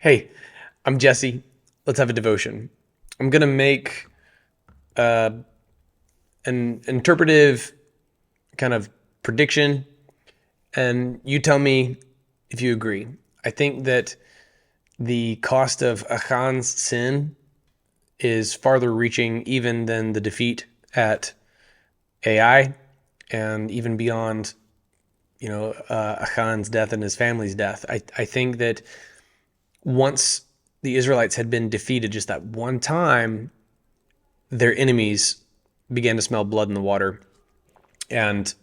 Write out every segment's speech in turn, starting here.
Hey, I'm Jesse. Let's have a devotion. I'm going to make uh, an interpretive kind of prediction, and you tell me if you agree. I think that the cost of Achan's sin is farther reaching even than the defeat at Ai, and even beyond, Achan's death and his family's death. I think that once the Israelites had been defeated just that one time, their enemies began to smell blood in the water. And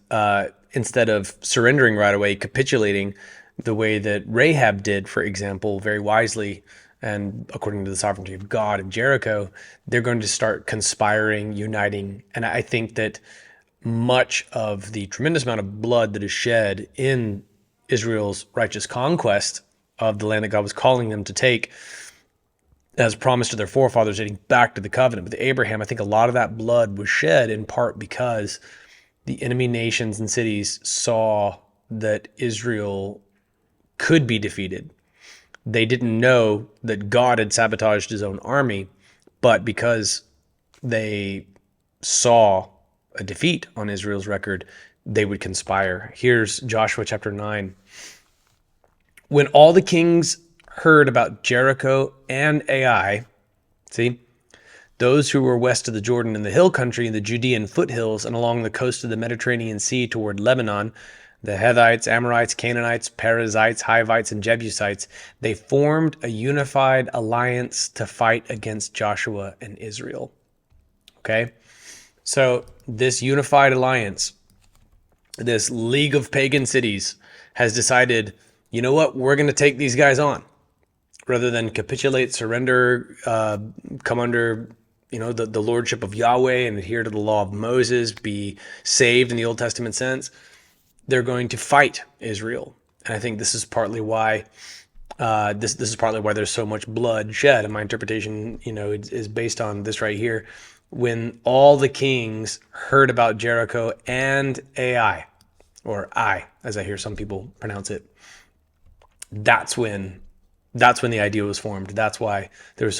instead of surrendering right away, capitulating the way that Rahab did, for example, very wisely, and according to the sovereignty of God in Jericho, they're going to start conspiring, uniting. And I think that much of the tremendous amount of blood that is shed in Israel's righteous conquest of the land that God was calling them to take, as promised to their forefathers, dating back to the covenant with Abraham, I think a lot of that blood was shed in part because the enemy nations and cities saw that Israel could be defeated. They didn't know that God had sabotaged his own army, but because they saw a defeat on Israel's record, they would conspire. Here's Joshua chapter 9. When all the kings heard about Jericho and Ai, see, those who were west of the Jordan in the hill country, in the Judean foothills, and along the coast of the Mediterranean Sea toward Lebanon, the Hittites, Amorites, Canaanites, Perizzites, Hivites, and Jebusites, they formed a unified alliance to fight against Joshua and Israel. Okay? So this unified alliance, this league of pagan cities, has decided, you know what, we're going to take these guys on. Rather than capitulate, surrender, come under the lordship of Yahweh and adhere to the law of Moses, be saved in the Old Testament sense, they're going to fight Israel. And I think this is partly why this is partly why there's so much blood shed. And my interpretation, is based on this right here. When all the kings heard about Jericho and Ai, or I, as I hear some people pronounce it, that's when the idea was formed. That's why there was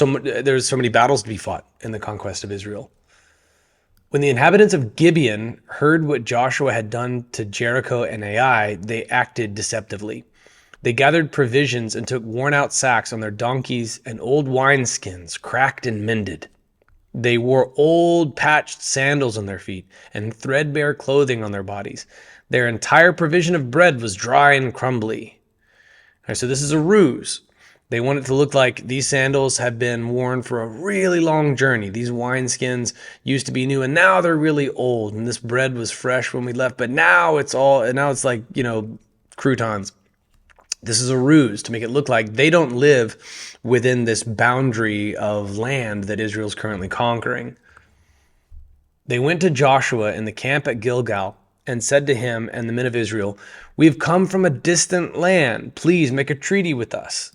there's so many battles to be fought in the conquest of Israel. When the inhabitants of Gibeon heard what Joshua had done to Jericho and Ai, they acted deceptively. They gathered provisions and took worn-out sacks on their donkeys and old wineskins, cracked and mended. They wore old patched sandals on their feet and threadbare clothing on their bodies. Their entire provision of bread was dry and crumbly. All right, so this is a ruse. They want it to look like these sandals have been worn for a really long journey. These wineskins used to be new and now they're really old. And this bread was fresh when we left, but now it's like, croutons. This is a ruse to make it look like they don't live within this boundary of land that Israel's currently conquering. They went to Joshua in the camp at Gilgal and said to him and the men of Israel, "We have come from a distant land. Please make a treaty with us."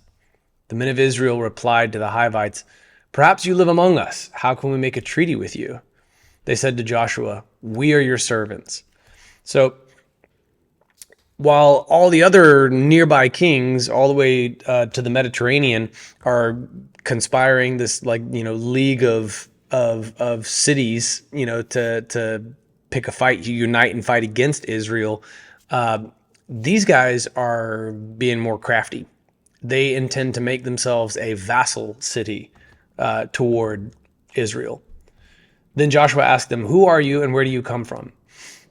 The men of Israel replied to the Hivites, "Perhaps you live among us. How can we make a treaty with you?" They said to Joshua, "We are your servants." So while all the other nearby kings, all the way to the Mediterranean, are conspiring, this league of cities, to pick a fight, unite and fight against Israel, these guys are being more crafty. They intend to make themselves a vassal city toward Israel. Then Joshua asked them, "Who are you and where do you come from?"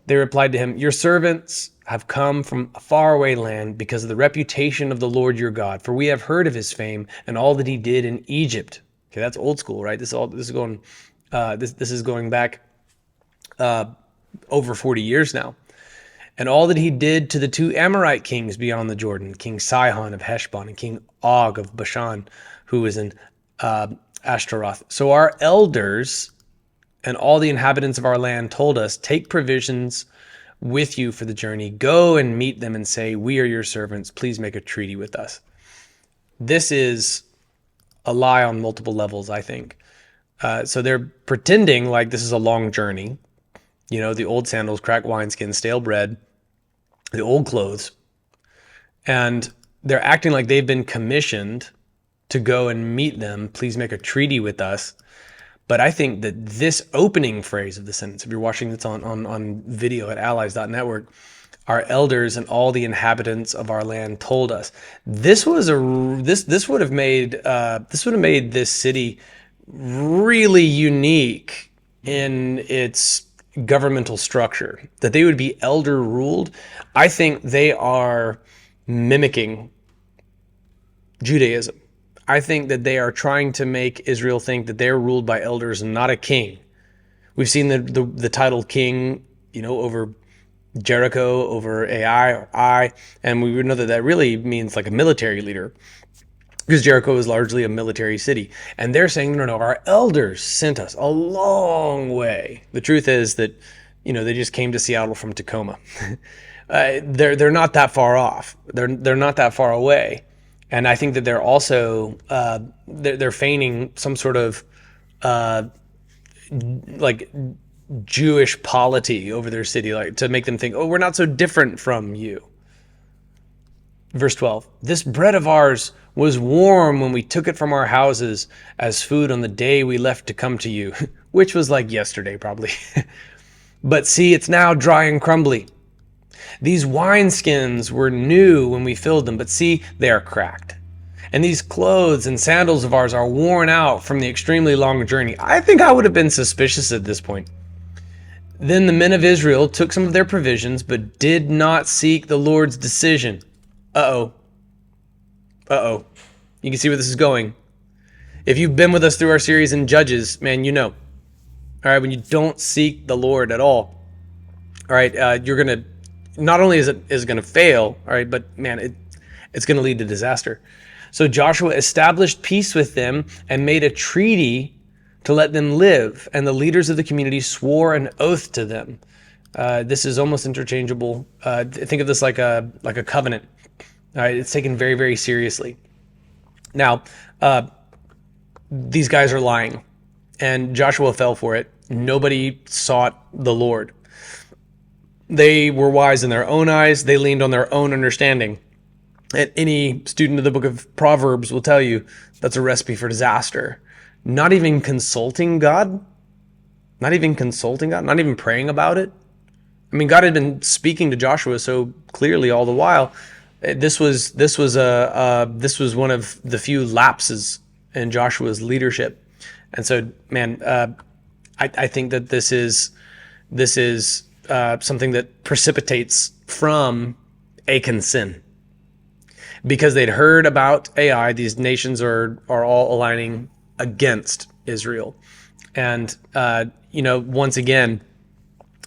They replied to him, "Your servants have come from a faraway land because of the reputation of the Lord your God, for we have heard of his fame and all that he did in Egypt." Okay, that's old school, right? This is going back over 40 years now. "And all that he did to the two Amorite kings beyond the Jordan, King Sihon of Heshbon and King Og of Bashan, who was in Ashtaroth. So our elders and all the inhabitants of our land told us, 'Take provisions with you for the journey. Go and meet them and say, we are your servants. Please make a treaty with us.'" This is a lie on multiple levels, I think. So they're pretending like this is a long journey. The old sandals, cracked wineskins, stale bread, the old clothes. And they're acting like they've been commissioned to go and meet them. Please make a treaty with us. But I think that this opening phrase of the sentence, if you're watching this on video at allies.network, our elders and all the inhabitants of our land told us. This would have made this city really unique in its governmental structure. That they would be elder ruled. I think they are mimicking Judaism. I think that they are trying to make Israel think that they're ruled by elders and not a king. We've seen the title king, over Jericho, over Ai or I, and we would know that that really means like a military leader, because Jericho is largely a military city. And they're saying, no, our elders sent us a long way. The truth is that, they just came to Seattle from Tacoma. They're not that far off. They're not that far away. And I think that they're also they're feigning some sort of like Jewish polity over their city, like to make them think, oh, we're not so different from you. Verse 12, this bread of ours was warm when we took it from our houses as food on the day we left to come to you, which was like yesterday probably. But see, it's now dry and crumbly. These wineskins were new when we filled them, but see, they are cracked. And these clothes and sandals of ours are worn out from the extremely long journey. I think I would have been suspicious at this point. Then the men of Israel took some of their provisions, but did not seek the Lord's decision. Uh-oh. You can see where this is going. If you've been with us through our series in Judges, man, you know. All right, when you don't seek the Lord at all, all right, you're going to, not only is it going to fail, all right, but man, it's going to lead to disaster. So Joshua established peace with them and made a treaty to let them live, and the leaders of the community swore an oath to them. This is almost interchangeable. Think of this like a covenant. All right, it's taken very, very seriously. Now, these guys are lying, and Joshua fell for it. Nobody sought the Lord. They were wise in their own eyes. They leaned on their own understanding. And any student of the book of Proverbs will tell you that's a recipe for disaster. Not even consulting God. Not even praying about it. I mean, God had been speaking to Joshua so clearly all the while. This was one of the few lapses in Joshua's leadership. And so, man, I think that this is something that precipitates from Achan's sin. Because they'd heard about Ai, these nations are all aligning against Israel. And, once again,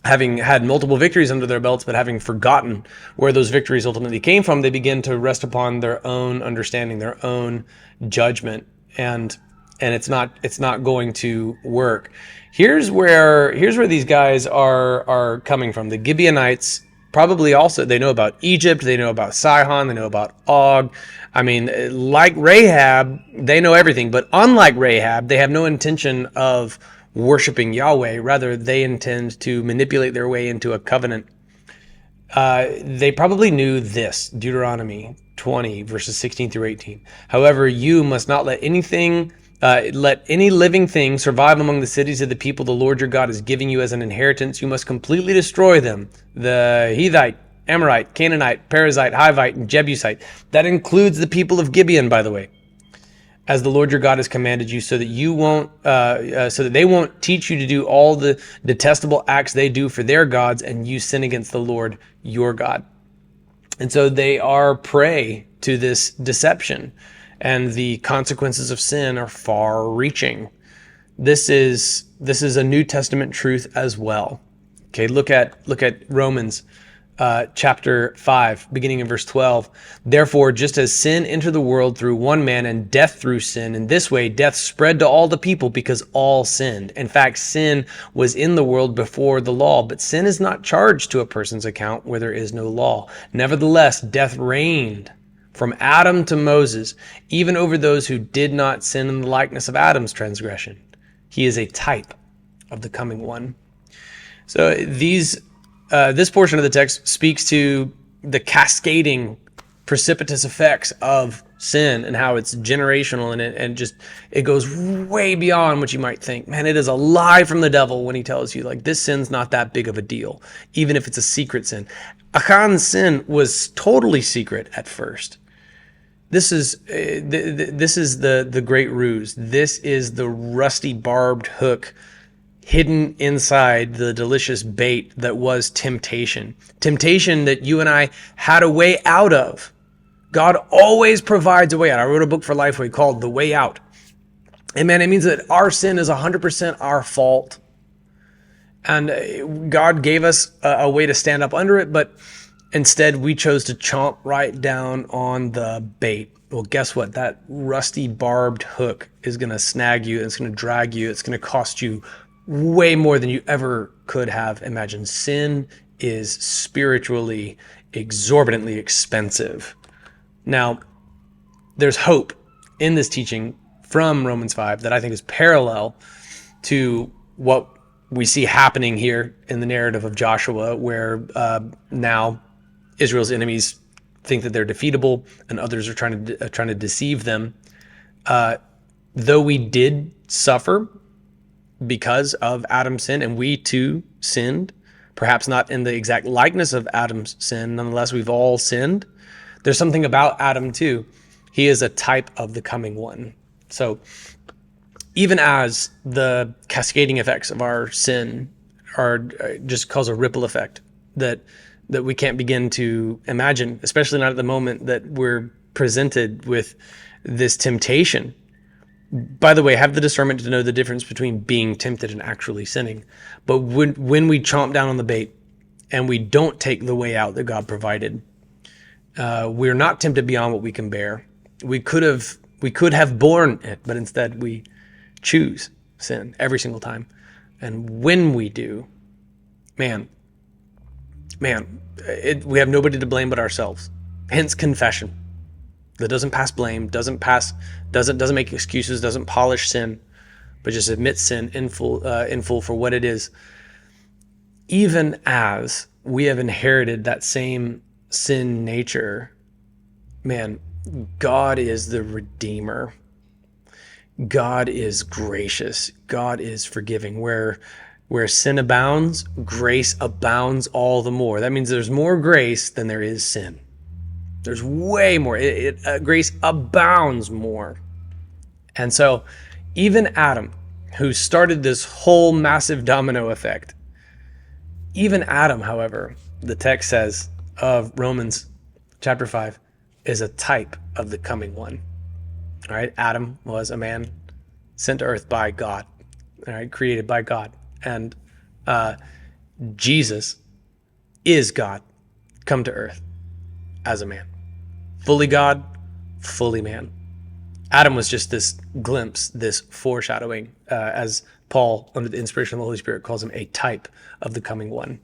having had multiple victories under their belts, but having forgotten where those victories ultimately came from, they begin to rest upon their own understanding, their own judgment. And it's not going to work. Here's where these guys are coming from. The Gibeonites probably also, they know about Egypt, they know about Sihon, they know about Og. I mean, like Rahab, they know everything. But unlike Rahab, they have no intention of worshiping Yahweh. Rather, they intend to manipulate their way into a covenant. They probably knew this, Deuteronomy 20, verses 16 through 18. However, you must not let any living thing survive among the cities of the people the Lord your God is giving you as an inheritance. You must completely destroy them. The Hethite, Amorite, Canaanite, Perizzite, Hivite, and Jebusite. That includes the people of Gibeon, by the way, as the Lord your God has commanded you, so that they won't teach you to do all the detestable acts they do for their gods, and you sin against the Lord your God. And so they are prey to this deception. And the consequences of sin are far-reaching. This is a New Testament truth as well. Okay, look at Romans chapter 5, beginning in verse 12. Therefore, just as sin entered the world through one man and death through sin, in this way death spread to all the people because all sinned. In fact, sin was in the world before the law, but sin is not charged to a person's account where there is no law. Nevertheless, death reigned from Adam to Moses, even over those who did not sin in the likeness of Adam's transgression. He is a type of the coming one. So this portion of the text speaks to the cascading precipitous effects of sin and how it's generational and just it goes way beyond what you might think. Man, it is a lie from the devil when he tells you like this sin's not that big of a deal, even if it's a secret sin. Achan's sin was totally secret at first. This is the great ruse. This is the rusty barbed hook hidden inside the delicious bait that was temptation. Temptation that you and I had a way out of. God always provides a way out. I wrote a book for Lifeway called The Way Out. And man, it means that our sin is 100% our fault. And God gave us a way to stand up under it, but instead we chose to chomp right down on the bait. Well, guess what? That rusty barbed hook is going to snag you. It's going to drag you. It's going to cost you way more than you ever could have imagined. Sin is spiritually exorbitantly expensive. Now, there's hope in this teaching from Romans 5 that I think is parallel to what we see happening here in the narrative of Joshua, where now Israel's enemies think that they're defeatable and others are trying to deceive them. Though we did suffer because of Adam's sin, and we too sinned, perhaps not in the exact likeness of Adam's sin, nonetheless, we've all sinned. There's something about Adam too. He is a type of the coming one. So even as the cascading effects of our sin are just cause a ripple effect that we can't begin to imagine, especially not at the moment that we're presented with this temptation. By the way, have the discernment to know the difference between being tempted and actually sinning. But when we chomp down on the bait and we don't take the way out that God provided, we're not tempted beyond what we can bear. We could have borne it, but instead we choose sin every single time. And when we do, we have nobody to blame but ourselves. Hence confession. That doesn't pass blame, doesn't make excuses, doesn't polish sin, but just admits sin in full for what it is. Even as we have inherited that same sin nature, man, God is the Redeemer. God is gracious. God is forgiving. Where sin abounds, grace abounds all the more. That means there's more grace than there is sin. There's way more. Grace abounds more. And so even Adam, who started this whole massive domino effect, even Adam, however, the text says of Romans chapter 5, is a type of the coming one. All right, Adam was a man sent to earth by God, all right, created by God. And Jesus is God come to earth as a man. Fully God, fully man. Adam was just this glimpse, this foreshadowing, as Paul, under the inspiration of the Holy Spirit, calls him a type of the coming one.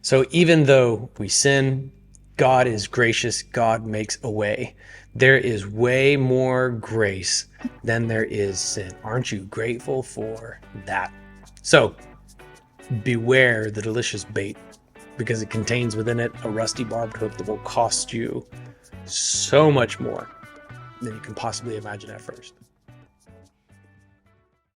So even though we sin, God is gracious, God makes a way. There is way more grace than there is sin. Aren't you grateful for that? So beware the delicious bait, because it contains within it a rusty barbed hook that will cost you so much more than you can possibly imagine at first.